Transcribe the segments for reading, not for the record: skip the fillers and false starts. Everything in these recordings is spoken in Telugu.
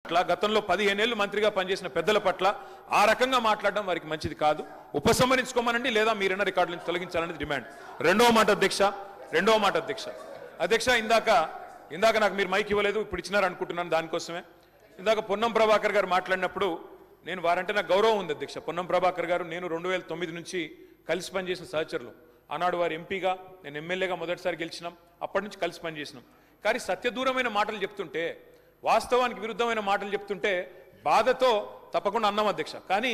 అట్లా గతంలో 15 ఏళ్లు మంత్రిగా పనిచేసిన పెద్దల పట్ల ఆ రకంగా మాట్లాడడం వారికి మంచిది కాదు. ఉపసంహరించుకోమనండి, లేదా మీరైనా రికార్డు నుంచి తొలగించాలనేది డిమాండ్. రెండవ మాట అధ్యక్ష, ఇందాక నాకు మీరు మైక్ ఇవ్వలేదు, ఇప్పుడు ఇచ్చినారు అనుకుంటున్నాను. దానికోసమే ఇందాక పొన్నం ప్రభాకర్ గారు మాట్లాడినప్పుడు నేను వారంటే నాకు గౌరవం ఉంది అధ్యక్ష. పొన్నం ప్రభాకర్ గారు నేను 2009 నుంచి కలిసి పనిచేసిన సహచరులు. ఆనాడు వారు ఎంపీగా, నేను ఎమ్మెల్యేగా మొదటిసారి గెలిచినాం. అప్పటి నుంచి కలిసి పనిచేసినాం. కానీ సత్యదూరమైన మాటలు చెప్తుంటే, వాస్తవానికి విరుద్ధమైన మాటలు చెప్తుంటే బాధతో తప్పకుండా అన్నాం అధ్యక్ష. కానీ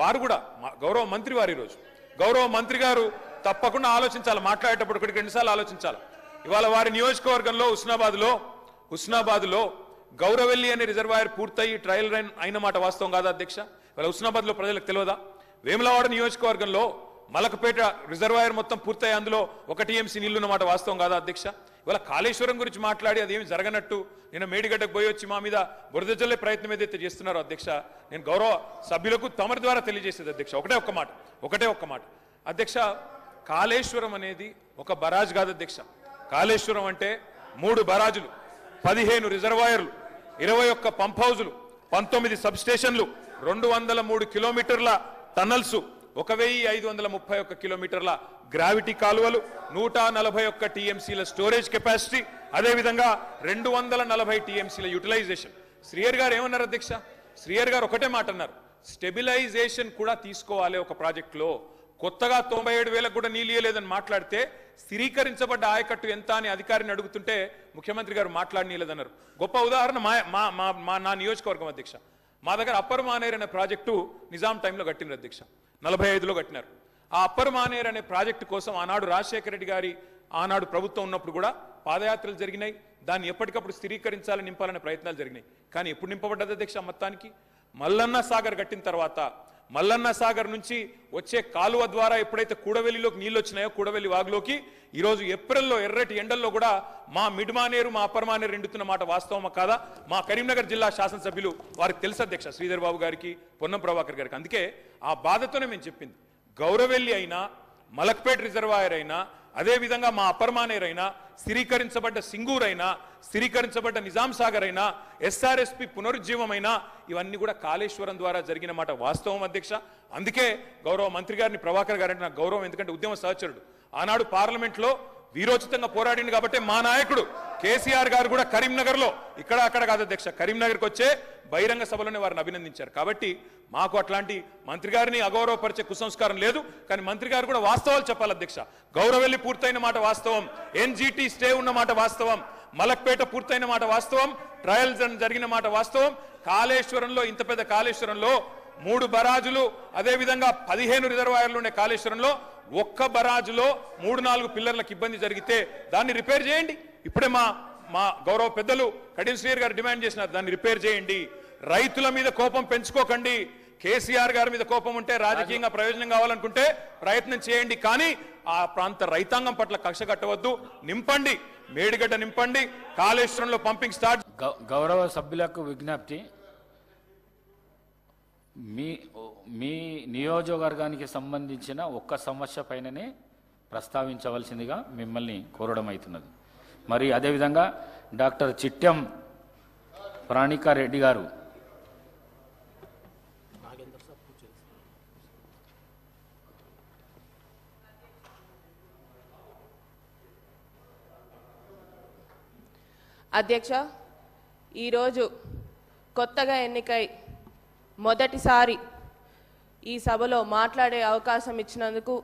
వారు కూడా గౌరవ మంత్రి వారు, ఈరోజు గౌరవ మంత్రి గారు తప్పకుండా ఆలోచించాలి, మాట్లాడేటప్పుడు ఒకటికి 2 సార్లు ఆలోచించాలి. ఇవాళ వారి నియోజకవర్గంలో హుస్నాబాద్లో గౌరవెల్లి అనే రిజర్వాయర్ పూర్తయి ట్రయల్ రన్ అయిన మాట వాస్తవం కాదా అధ్యక్ష? ఇవాళ హుస్నాబాద్లో ప్రజలకు తెలియదా? వేములవాడ నియోజకవర్గంలో మలకపేట రిజర్వాయర్ మొత్తం పూర్తయి అందులో 1 టీఎంసీ నీళ్లున్న మాట వాస్తవం కాదా అధ్యక్ష? ఇవాళ కాళేశ్వరం గురించి మాట్లాడి అదేమి జరగనట్టు నేను మేడిగడ్డకు పోయి వచ్చి మా మీద బురద జల్లే ప్రయత్నం ఏదైతే చేస్తున్నారో అధ్యక్ష, నేను గౌరవ సభ్యులకు తమరి ద్వారా తెలియజేసేది అధ్యక్ష ఒకటే ఒక్క మాట అధ్యక్ష. కాళేశ్వరం అనేది ఒక బరాజ్ కాదు అధ్యక్ష. కాళేశ్వరం అంటే 3 బరాజులు, 15 రిజర్వాయర్లు, 21 పంప్ హౌజులు, 19 సబ్ స్టేషన్లు, 203 కిలోమీటర్ల టన్నల్స్, 1531 కిలోమీటర్ల గ్రావిటీ కాలువలు, 141 టీఎంసీల స్టోరేజ్ కెపాసిటీ, అదేవిధంగా 240 టీఎంసీల యూటిలైజేషన్. శ్రీయర్ గారు ఏమన్నారు అధ్యక్ష? శ్రీయర్ గారు ఒకటే మాట అన్నారు, స్టెబిలైజేషన్ కూడా తీసుకోవాలి ఒక ప్రాజెక్టులో. కొత్తగా 97,000 కూడా నీళ్ళు ఇయ్యలేదని మాట్లాడితే స్థిరీకరించబడ్డ ఆయకట్టు ఎంత అని అధికారిని అడుగుతుంటే ముఖ్యమంత్రి గారు మాట్లాడనీయలేదన్నారు. గొప్ప ఉదాహరణ నా నియోజకవర్గం అధ్యక్ష. మా దగ్గర అప్పర్ మానేర్ అనే ప్రాజెక్టు నిజాం టైంలో కట్టినారు అధ్యక్ష, 45లో కట్టినారు. ఆ అప్పర్ మానేర్ అనే ప్రాజెక్టు కోసం ఆనాడు రాజశేఖర రెడ్డి గారి ఆనాడు ప్రభుత్వం ఉన్నప్పుడు కూడా పాదయాత్రలు జరిగినాయి. దాన్ని ఎప్పటికప్పుడు స్థిరీకరించాలని, నింపాలనే ప్రయత్నాలు జరిగినాయి. కానీ ఎప్పుడు నింపబడ్డది అధ్యక్ష? మొత్తానికి మల్లన్న సాగర్ కట్టిన తర్వాత మల్లన్న సాగర్ నుంచి వచ్చే కాలువ ద్వారా ఎప్పుడైతే కూడవెల్లిలోకి నీళ్ళు వచ్చినాయో, కూడవెల్లి వాగులోకి ఈరోజు ఏప్రిల్లో ఎర్రటి ఎండల్లో కూడా మా మిడ్ మానేరు, మా అప్పర్ మానేరు ఎండుతున్న మాట వాస్తవమా కాదా? మా కరీంనగర్ జిల్లా శాసనసభ్యులు వారికి తెలుసు అధ్యక్ష, శ్రీధర్ బాబు గారికి, పొన్నం ప్రభాకర్ గారికి. అందుకే ఆ బాధతోనే మేము చెప్పింది, గౌరవెల్లి అయినా, మలక్పేట్ రిజర్వాయర్ అయినా, అదేవిధంగా మా అప్పర్ మానేర్ అయినా, స్థిరీకరించబడ్డ సింగూర్ అయినా, స్థిరీకరించబడ్డ నిజాం సాగర్ అయినా, ఎస్ఆర్ఎస్పి పునరుజ్జీవమైనా, ఇవన్నీ కూడా కాళేశ్వరం ద్వారా జరిగిన మాట వాస్తవం అధ్యక్ష. అందుకే గౌరవ మంత్రి గారిని, ప్రభాకర్ గారంటే నాకు గౌరవం, ఎందుకంటే ఉద్యమ సహచరుడు. ఆనాడు పార్లమెంట్లో వీరోచితంగా పోరాడింది కాబట్టి మా నాయకుడు కేసీఆర్ గారు కూడా కరీంనగర్లో, ఇక్కడ అక్కడ కాదు అధ్యక్ష, కరీంనగర్కి వచ్చే బహిరంగ సభలోనే వారిని అభినందించారు. కాబట్టి మాకు అట్లాంటి మంత్రి గారిని అగౌరవపరిచే కుసంస్కారం లేదు. కానీ మంత్రి గారు కూడా వాస్తవాలు చెప్పాలి అధ్యక్ష. గౌరవెల్లి పూర్తయిన మాట వాస్తవం, ఎన్జిటి స్టే ఉన్న మాట వాస్తవం, మలక్పేట పూర్తయిన మాట వాస్తవం, ట్రయల్స్ జరిగిన మాట వాస్తవం. కాళేశ్వరంలో, ఇంత పెద్ద కాళేశ్వరంలో 3 బరాజులు, అదేవిధంగా 15 రిజర్వాయర్లు ఉండే కాళేశ్వరంలో ఒక్క బరాజులో 3-4 పిల్లర్లకు ఇబ్బంది జరిగితే దాన్ని రిపేర్ చేయండి. ఇప్పుడే మా గౌరవ పెద్దలు కడియం శ్రీయర్ గారు డిమాండ్ చేసినారు, దాన్ని రిపేర్ చేయండి. రైతుల మీద కోపం పెంచుకోకండి. కేసీఆర్ గారి మీద కోపం ఉంటే, రాజకీయంగా ప్రయోజనం కావాలనుకుంటే ప్రయత్నం చేయండి. కానీ ఆ ప్రాంత రైతాంగం పట్ల కక్ష కట్టవద్దు. నింపండి, మేడిగడ్డ నింపండి, కాళేశ్వరంలో పంపింగ్ స్టార్ట్. గౌరవ సభ్యులకు విజ్ఞప్తి, మీ నియోజకవర్గానికి సంబంధించిన ఒక్క సమస్య పైననే ప్రస్తావించవలసిందిగా మిమ్మల్ని కోరడం అవుతున్నది. మరి అదేవిధంగా డాక్టర్ చిట్టెం ప్రాణికారెడ్డి గారు. అధ్యక్ష, ఈరోజు కొత్తగా ఎన్నికై మొదటిసారి ఈ సభలో మాట్లాడే అవకాశం ఇచ్చినందుకు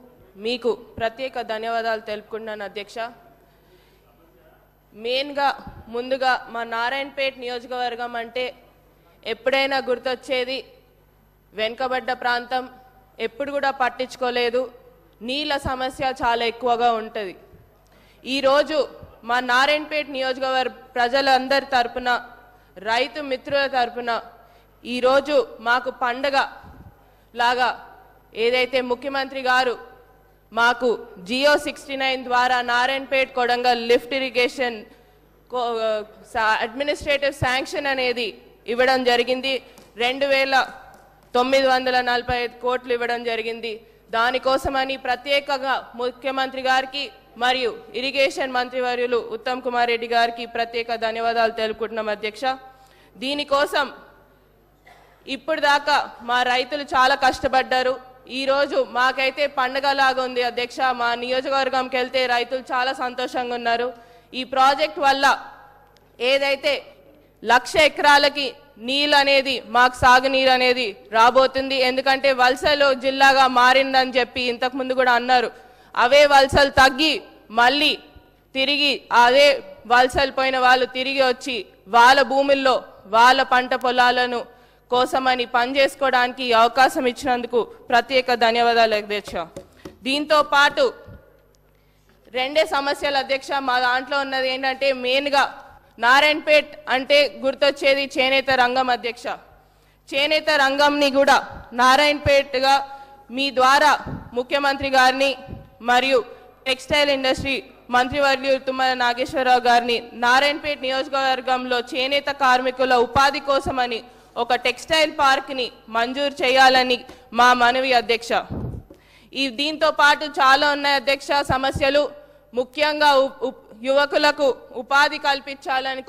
మీకు ప్రత్యేక ధన్యవాదాలు తెలుపుకుంటున్నాను అధ్యక్ష. ముందుగా మా నారాయణపేట్ నియోజకవర్గం అంటే ఎప్పుడైనా గుర్తొచ్చేది వెనుకబడ్డ ప్రాంతం, ఎప్పుడు కూడా పట్టించుకోలేదు, నీళ్ళ సమస్య చాలా ఎక్కువగా ఉంటుంది. ఈరోజు మా నారాయణపేట్ నియోజకవర్గ ప్రజలందరి తరపున, రైతు మిత్రుల తరపున ఈరోజు మాకు పండగ లాగా ఏదైతే ముఖ్యమంత్రి గారు మాకు జియో 69 ద్వారా Narayanpet Kodangal lift irrigation administrative sanction అనేది ఇవ్వడం జరిగింది. 2,945 కోట్లు ఇవ్వడం జరిగింది. దానికోసమని ప్రత్యేకంగా ముఖ్యమంత్రి గారికి మరియు ఇరిగేషన్ మంత్రివర్యులు ఉత్తమ్ కుమార్ రెడ్డి గారికి ప్రత్యేక ధన్యవాదాలు తెలుపుకుంటున్నాం అధ్యక్ష. దీనికోసం ఇప్పుడు దాకా మా రైతులు చాలా కష్టపడ్డారు. ఈ రోజు మాకైతే పండగలాగా ఉంది అధ్యక్ష. మా నియోజకవర్గంకి వెళ్తే రైతులు చాలా సంతోషంగా ఉన్నారు. ఈ ప్రాజెక్ట్ వల్ల ఏదైతే 1,00,000 ఎకరాలకి నీళ్ళు అనేది మాకు సాగునీరు అనేది రాబోతుంది. ఎందుకంటే వలసలు జిల్లాగా మారిందని చెప్పి ఇంతకు ముందు కూడా అన్నారు. అవే వలసలు తగ్గి మళ్ళీ తిరిగి అదే వలసలు పోయిన వాళ్ళు తిరిగి వచ్చి వాళ్ళ భూముల్లో వాళ్ళ పంట పొలాలను కోసమని పనిచేసుకోవడానికి ఈ అవకాశం ఇచ్చినందుకు ప్రత్యేక ధన్యవాదాలు అధ్యక్ష. దీంతో పాటు రెండే సమస్యలు అధ్యక్ష. మా దాంట్లో ఉన్నది ఏంటంటే మెయిన్గా నారాయణపేట్ అంటే గుర్తొచ్చేది చేనేత రంగం అధ్యక్ష. చేనేత రంగంని కూడా నారాయణపేట్గా మీ ద్వారా ముఖ్యమంత్రి గారిని మరియు టెక్స్టైల్ ఇండస్ట్రీ మంత్రివర్యులు తుమ్మల నాగేశ్వరరావు గారిని నారాయణపేట్ నియోజకవర్గంలో చేనేత కార్మికుల ఉపాధి కోసమని ఒక టెక్స్టైల్ పార్క్ని మంజూరు చేయాలని మా మనవి అధ్యక్ష. దీంతో పాటు చాలా ఉన్నాయి అధ్యక్ష సమస్యలు. ముఖ్యంగా యువకులకు ఉపాధి కల్పించాలని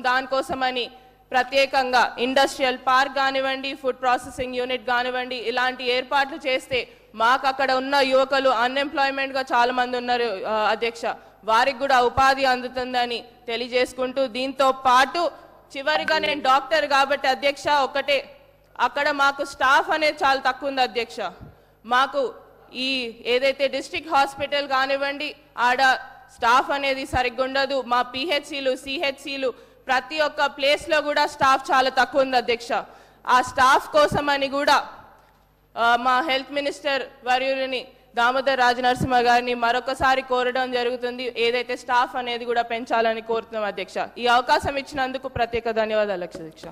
దానికోసమని ప్రత్యేకంగా ఇండస్ట్రియల్ పార్క్ కానివ్వండి, ఫుడ్ ప్రాసెసింగ్ యూనిట్ కానివ్వండి, ఇలాంటి ఏర్పాట్లు చేస్తే మాకు అక్కడ ఉన్న యువకులు అన్ఎంప్లాయ్మెంట్గా చాలా మంది ఉన్నారు అధ్యక్ష, వారికి కూడా ఉపాధి అందుతుందని తెలియజేసుకుంటూ, దీంతో పాటు చివరిగా నేను డాక్టర్ కాబట్టి అధ్యక్ష ఒకటే, అక్కడ మాకు స్టాఫ్ అనేది చాలా తక్కువ ఉంది అధ్యక్ష. మాకు ఈ ఏదైతే డిస్ట్రిక్ట్ హాస్పిటల్ కానివ్వండి ఆడ స్టాఫ్ అనేది సరిగ్గా ఉండదు. మా పిహెచ్సిలు సిహెచ్సిలు ప్రతి ఒక్క ప్లేస్లో కూడా స్టాఫ్ చాలా తక్కువ ఉంది అధ్యక్ష. ఆ స్టాఫ్ కోసమని కూడా మా హెల్త్ మినిస్టర్ వర్యులని దామోదర్ రాజనరసింహ గారిని మరొకసారి కోరడం జరుగుతుంది. ఏదైతే స్టాఫ్ అనేది కూడా పెంచాలని కోరుతున్నాం అధ్యక్ష. ఈ అవకాశం ఇచ్చినందుకు ప్రత్యేక ధన్యవాదాలు అధ్యక్ష.